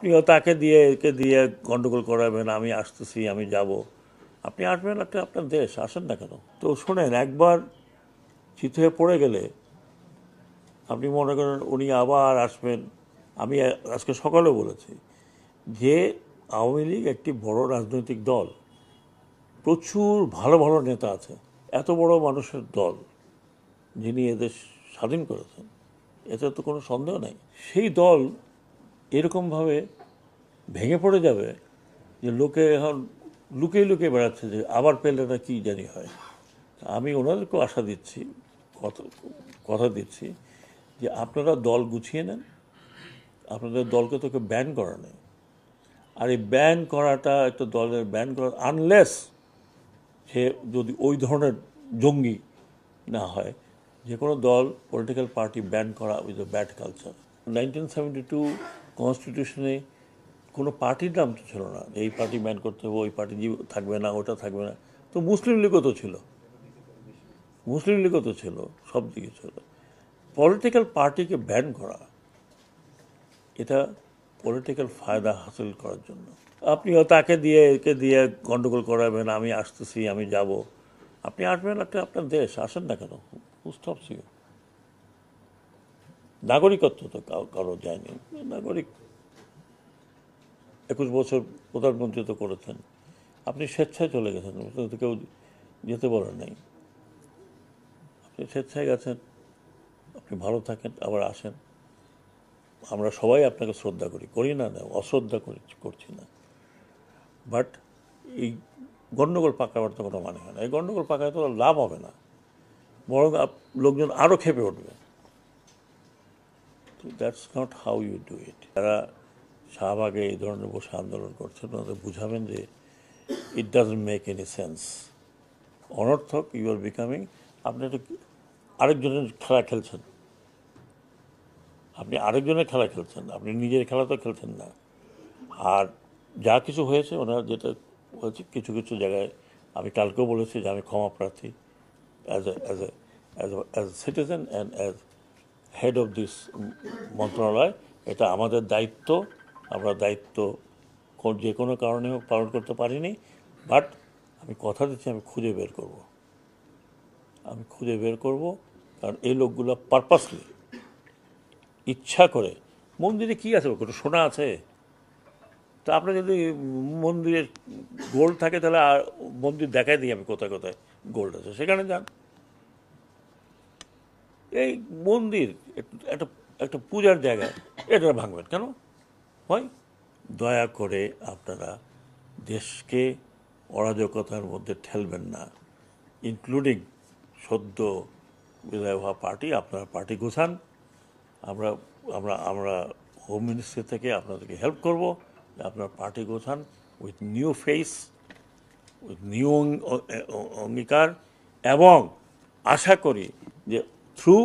আপনিও তাকে দিয়ে একে দিয়ে গন্ডগোল করাবেন, আমি আসতেছি, আমি যাব। আপনি আসবেন, একটা আপনার দেশ, আসেন না কেন? তো শোনেন, একবার চিত হয়ে পড়ে গেলে আপনি মনে করেন উনি আবার আসবেন। আমি আজকে সকালেও বলেছি যে আওয়ামী লীগ একটি বড় রাজনৈতিক দল, প্রচুর ভালো ভালো নেতা আছে। এত বড় মানুষের দল যিনি এদেশ স্বাধীন করেছেন, এতে তো কোনো সন্দেহ নাই। সেই দল এরকমভাবে ভেঙে পড়ে যাবে যে লোকে এখন লুকিয়ে লুকিয়ে বেড়াচ্ছে যে আবার পেলে না কি জানি হয়। আমি ওনাদেরকেও আশা দিচ্ছি, কথা কথা দিচ্ছি যে আপনারা দল গুছিয়ে নেন। আপনাদের দলকে তো কেউ ব্যান করা নেই। আর এই ব্যান করাটা, একটা দলের ব্যান করা, আনলেস সে যদি ওই ধরনের জঙ্গি না হয়, যে কোনো দল, পলিটিক্যাল পার্টি ব্যান করা উইথ এ ব্যাড কালচার। 1972 কনস্টিটিউশনে কোনো পার্টির নাম তো ছিল না, এই পার্টি ব্যান করতে হবে, ওই পার্টি থাকবে না, ওটা থাকবে না। তো মুসলিম লীগও তো ছিল, মুসলিম লীগও তো ছিল, সব দিকে ছিল। পলিটিক্যাল পার্টিকে ব্যান করা, এটা পলিটিক্যাল ফায়দা হাসিল করার জন্য। আপনিও তাকে দিয়ে একে দিয়ে গন্ডগোল করাবেন, আমি আসতেছি, আমি যাব। আপনি আসবেন, একটা আপনার দেশ, আসেন না কেন? হু স্টপস ইউ? নাগরিকত্ব তো কারো যায়নি। নাগরিক 21 বছর প্রধানমন্ত্রী তো করেছেন, আপনি স্বেচ্ছায় চলে গেছেন, তো কেউ যেতে বলেন নাই। আপনি স্বেচ্ছায় গেছেন, আপনি ভালো থাকেন, আবার আসেন। আমরা সবাই আপনাকে শ্রদ্ধা করি, করি না, না অশ্রদ্ধা করছি না। বাট এই গণ্ডগোল পাকাবার তো কোনো মানে হয় না। এই গণ্ডগোল পাকায় তো লাভ হবে না, বরং লোকজন আরও খেপে উঠবে। That's not how you do it. যারা শাহবাগে এই ধরনের বসে আন্দোলন করছেন, ওদের বুঝাবেন যে it doesn't make any sense, অনর্থক। ইউ আর বিকামিং, আপনি একটা আরেকজনের খেলা খেলছেন, আপনি আরেকজনের খেলা খেলছেন, আপনি নিজের খেলা তো খেলছেন না। আর যা কিছু হয়েছে, ওনার যেটা হয়েছে, কিছু কিছু জায়গায় আমি কালকেও বলেছি যে আমি ক্ষমা প্রার্থী, as a as a as as citizen and as head of this মন্ত্রণালয়। এটা আমাদের দায়িত্ব, আমরা দায়িত্ব যে কোনো কারণে হোক পালন করতে পারিনি। বাট আমি কথা দিচ্ছি, আমি খুঁজে বের করব, আমি খুঁজে বের করব। কারণ এই লোকগুলো পারপাসলি, ইচ্ছা করে, মন্দিরে কি আছে, কোনো সোনা আছে? তা আপনার যদি মন্দিরের গোল্ড থাকে, তাহলে আর মন্দির দেখাই দিই আমি কোথায় কোথায় গোল্ড আছে, সেখানে যান। এই মন্দির একটা একটা পূজার জায়গা, এটা ভাঙবেন কেন হয়? দয়া করে আপনারা দেশকে অরাজকতার মধ্যে ঠেলবেন না, ইনক্লুডিং সদ্য বিদায় হওয়া পার্টি। আপনার পার্টি গোছান, আমরা আমরা আমরা হোম মিনিস্ট্রি থেকে আপনাদেরকে হেল্প করব। আপনার পার্টি গোছান with new face, with new অঙ্গীকার, এবং আশা করি যে থ্রু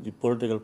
দি পলিটিক্যাল